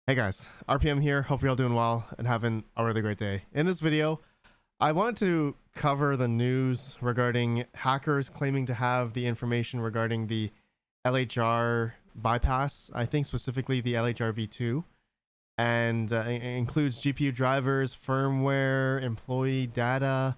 Hey guys, RPM here. Hope you're all doing well and having a really great day. In this video, I wanted to cover the news regarding hackers claiming to have the information regarding the LHR bypass. I think specifically the LHR v2, and it includes GPU drivers, firmware, employee data,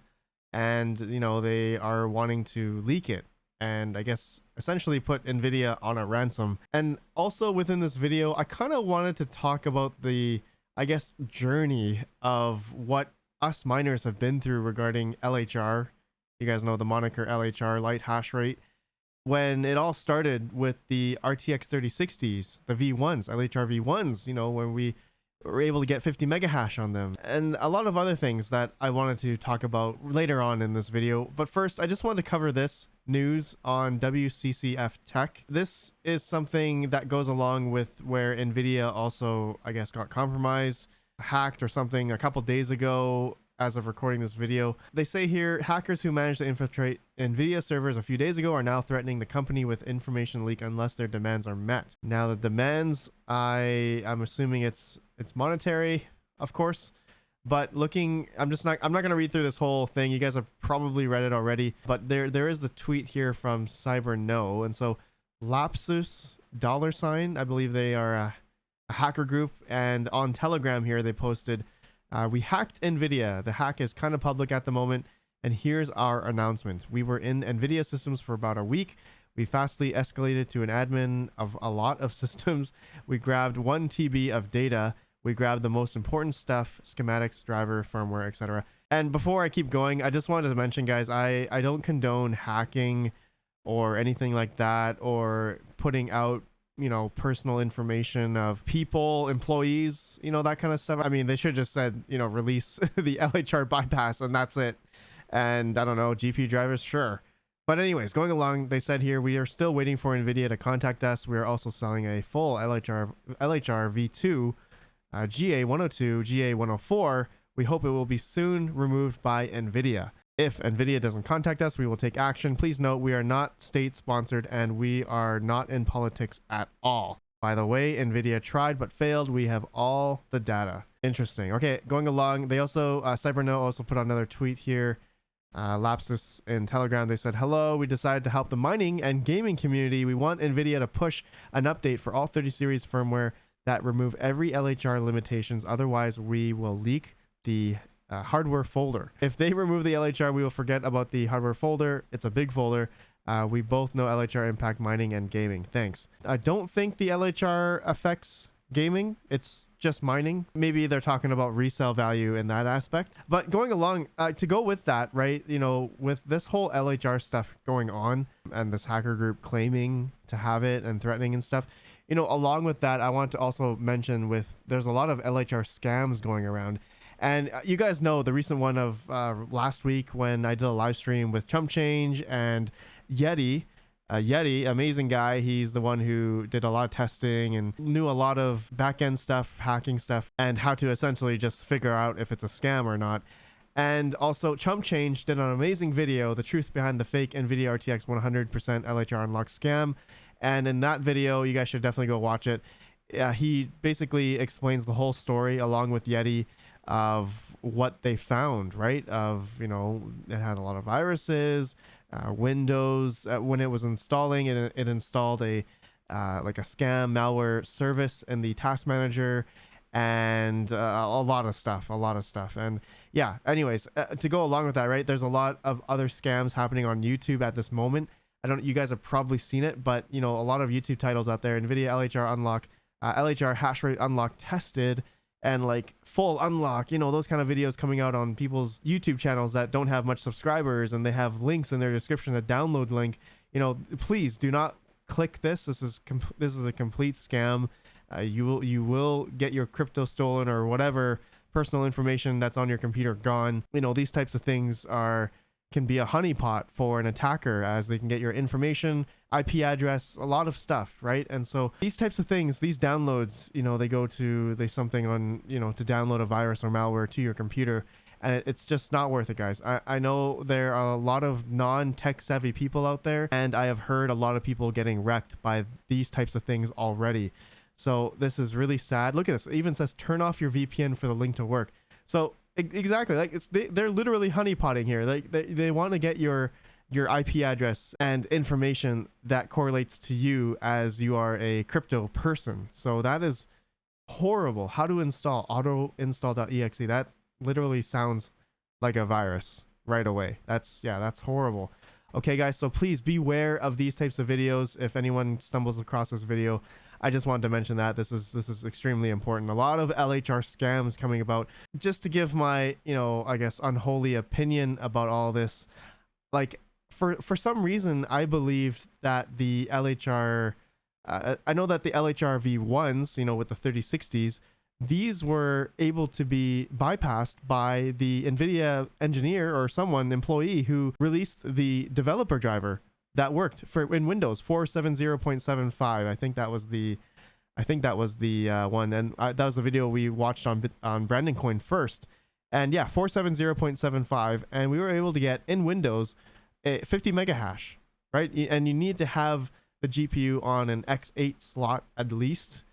and they are wanting to leak it. And I guess essentially put Nvidia on a ransom. And also within this video, I kind of wanted to talk about the, I guess, journey of what us miners have been through regarding LHR. You guys know the moniker LHR, light hash rate. When it all started with the RTX 3060s, the V1s, LHR V1s, when we were able to get 50 mega hash on them, and a lot of other things that I wanted to talk about later on in this video. But first, I just wanted to cover this news on WCCF Tech. This is something that goes along with where Nvidia also, I guess, got compromised, hacked or something a couple days ago as of recording this video. They say here, hackers who managed to infiltrate Nvidia servers a few days ago are now threatening the company with information leak unless their demands are met. Now the demands, I'm assuming it's monetary, of course. But looking, I'm not going to read through this whole thing. You guys have probably read it already. But there is the tweet here from CyberKnow. And so Lapsus $, I believe they are a hacker group. And on Telegram here, they posted, we hacked Nvidia. The hack is kind of public at the moment. And here's our announcement. We were in Nvidia systems for about a week. We fastly escalated to an admin of a lot of systems. We grabbed 1 TB of data. We grabbed the most important stuff, schematics, driver, firmware, etc. And before I keep going, I just wanted to mention, guys, I don't condone hacking or anything like that, or putting out, personal information of people, employees, that kind of stuff. I mean, they should just said, release the LHR bypass and that's it. And I don't know, GPU drivers, sure. But anyways, going along, they said here, we are still waiting for Nvidia to contact us. We are also selling a full LHR v2, GA102, GA104. We hope it will be soon removed by Nvidia. If Nvidia doesn't contact us, we will take action. Please note, we are not state sponsored and we are not in politics at all. By the way, Nvidia tried but failed. We have all the data. Interesting. Okay, going along, they also, CyberKnow also put out another tweet here. Lapsus in Telegram, they said, hello, we decided to help the mining and gaming community. We want Nvidia to push an update for all 30 series firmware that remove every LHR limitations. Otherwise, we will leak the hardware folder. If they remove the LHR, we will forget about the hardware folder. It's a big folder. We both know LHR impact mining and gaming. Thanks. I don't think the LHR affects gaming. It's just mining. Maybe they're talking about resale value in that aspect. But going along, to go with that, right, with this whole LHR stuff going on and this hacker group claiming to have it and threatening and stuff, along with that, I want to also mention there's a lot of LHR scams going around. And you guys know the recent one of last week when I did a live stream with Chump Change and Yeti. Yeti, amazing guy. He's the one who did a lot of testing and knew a lot of back-end stuff, hacking stuff, and how to essentially just figure out if it's a scam or not. And also Chump Change did an amazing video, The Truth Behind the Fake Nvidia RTX 100% LHR Unlock Scam. And in that video, you guys should definitely go watch it. He basically explains the whole story along with Yeti of what they found, right? Of, it had a lot of viruses, Windows, when it was installing, it installed a like a scam malware service in the task manager, and a lot of stuff. And yeah, anyways, to go along with that, right? There's a lot of other scams happening on YouTube at this moment. You guys have probably seen it, but a lot of YouTube titles out there, Nvidia LHR unlock, LHR hash rate unlock tested, and like full unlock, those kind of videos coming out on people's YouTube channels that don't have much subscribers, and they have links in their description, a download link. Please do not click this. This is a complete scam. You will get your crypto stolen or whatever personal information that's on your computer gone. These types of things can be a honeypot for an attacker, as they can get your information, IP address, a lot of stuff, right? And so these types of things, these downloads, there's something on, to download a virus or malware to your computer, and it's just not worth it, guys. I know there are a lot of non-tech savvy people out there, and I have heard a lot of people getting wrecked by these types of things already. So this is really sad. Look at this. It even says turn off your VPN for the link to work. So exactly, like they're literally honeypotting here. Like they want to get your IP address and information that correlates to you as you are a crypto person. So that is horrible. How to install auto install.exe. That literally sounds like a virus right away. That's horrible. Okay guys, so please beware of these types of videos. If anyone stumbles across this video, I just wanted to mention that this is extremely important. A lot of LHR scams coming about. Just to give my, I guess, unholy opinion about all this, like for some reason I believed that the LHR I know that the LHR V1s, with the 3060s, these were able to be bypassed by the Nvidia engineer or employee who released the developer driver that worked in Windows 470.75. I think that was the one, and that was the video we watched on Brandon Coin first. And yeah, 470.75, and we were able to get in Windows a 50 mega hash, right? And you need to have the GPU on an X8 slot at least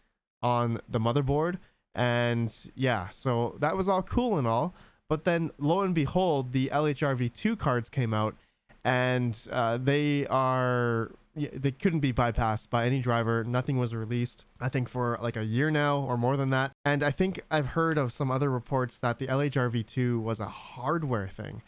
on the motherboard. And yeah, so that was all cool and all, but then lo and behold, the LHR V2 cards came out, and they couldn't be bypassed by any driver. Nothing was released, I think, for like a year now or more than that. And I think I've heard of some other reports that the LHR V2 was a hardware thing.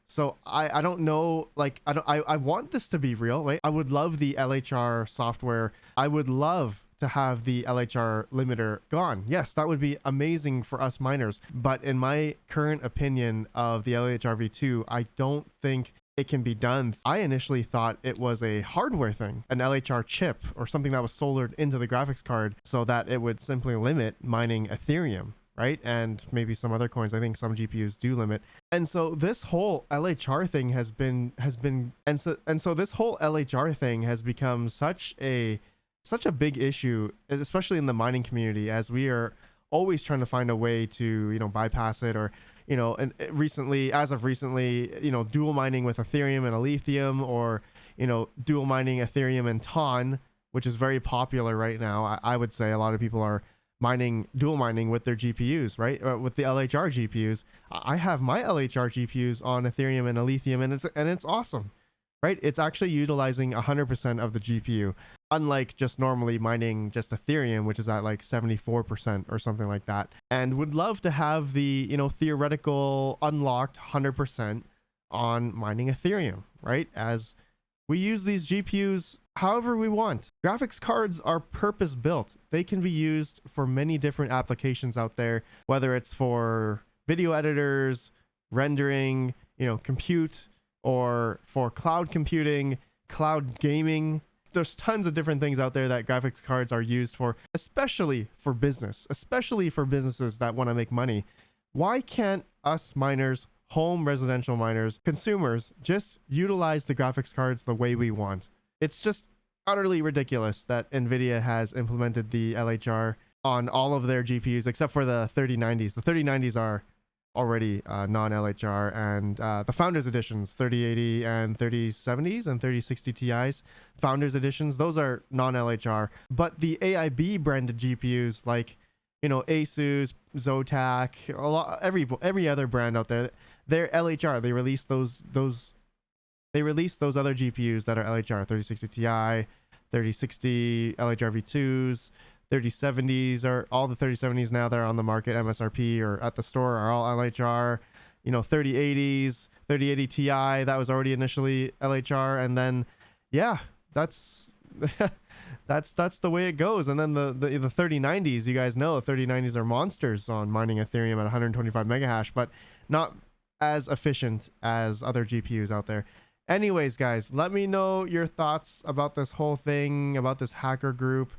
So I don't know, like I want this to be real, right? I would love the LHR software. I would love to have the LHR limiter gone. Yes, that would be amazing for us miners. But in my current opinion of the LHR V2, I don't think it can be done. I initially thought it was a hardware thing, an LHR chip or something that was soldered into the graphics card so that it would simply limit mining Ethereum, right? And maybe some other coins. I think some GPUs do limit. And so this whole LHR thing has been so this whole LHR thing has become such a big issue, especially in the mining community, as we are always trying to find a way to, bypass it, or, and as of recently, dual mining with Ethereum and Lithium, or, dual mining Ethereum and TON, which is very popular right now. I would say a lot of people are dual mining with their GPUs, right? With the LHR GPUs. I have my LHR GPUs on Ethereum and Lithium, and it's awesome, right? It's actually utilizing 100% of the GPU, unlike just normally mining just Ethereum, which is at like 74% or something like that. And would love to have the, theoretical unlocked 100% on mining Ethereum, right? As we use these GPUs however we want. Graphics cards are purpose built. They can be used for many different applications out there, whether it's for video editors, rendering, compute, or for cloud computing, cloud gaming. There's tons of different things out there that graphics cards are used for, especially for businesses that want to make money. Why can't us miners, home residential miners, consumers, just utilize the graphics cards the way we want? It's just utterly ridiculous that Nvidia has implemented the LHR on all of their GPUs except for the 3090s. The 3090s are already non-LHR, and the Founders Editions, 3080 and 3070s and 3060 Ti's, Founders Editions, those are non-LHR. But the AIB branded GPUs like, Asus, Zotac, every other brand out there, they're LHR. They release those other GPUs that are LHR, 3060 Ti, 3060 LHR V2s, 3070s, are all the 3070s now that are on the market, MSRP or at the store, are all LHR. 3080s, 3080 Ti, that was already initially LHR, and then yeah, that's that's the way it goes. And then the 3090s, you guys know 3090s are monsters on mining Ethereum at 125 mega hash, but not as efficient as other GPUs out there. Anyways, guys, let me know your thoughts about this whole thing, about this hacker group.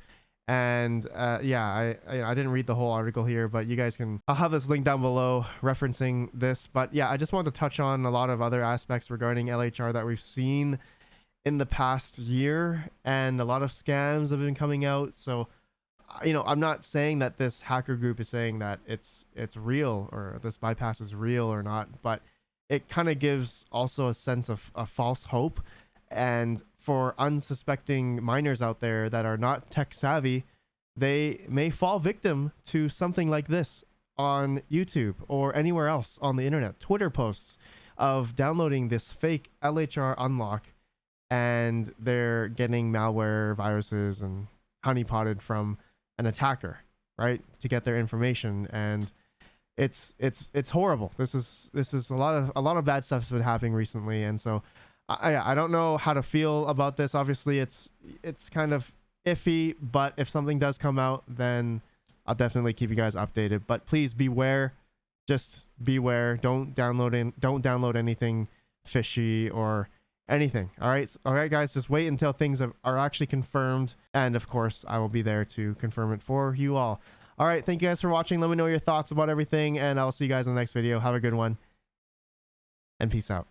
And yeah, I didn't read the whole article here, but you guys I'll have this link down below referencing this. But yeah, I just wanted to touch on a lot of other aspects regarding LHR that we've seen in the past year, and a lot of scams have been coming out. So, I'm not saying that this hacker group is saying that it's real, or this bypass is real or not, but it kind of gives also a sense of a false hope. And for unsuspecting miners out there that are not tech savvy, they may fall victim to something like this on YouTube or anywhere else on the internet. Twitter posts of downloading this fake LHR unlock, and they're getting malware, viruses, and honeypotted from an attacker, right, to get their information. And it's horrible. This is a lot of bad stuff's been happening recently, and so I don't know how to feel about this. Obviously, it's kind of iffy, but if something does come out, then I'll definitely keep you guys updated. But please beware. Just beware. Don't download anything fishy or anything. All right, guys. Just wait until things are actually confirmed, and of course, I will be there to confirm it for you all. All right, thank you guys for watching. Let me know your thoughts about everything, and I'll see you guys in the next video. Have a good one, and peace out.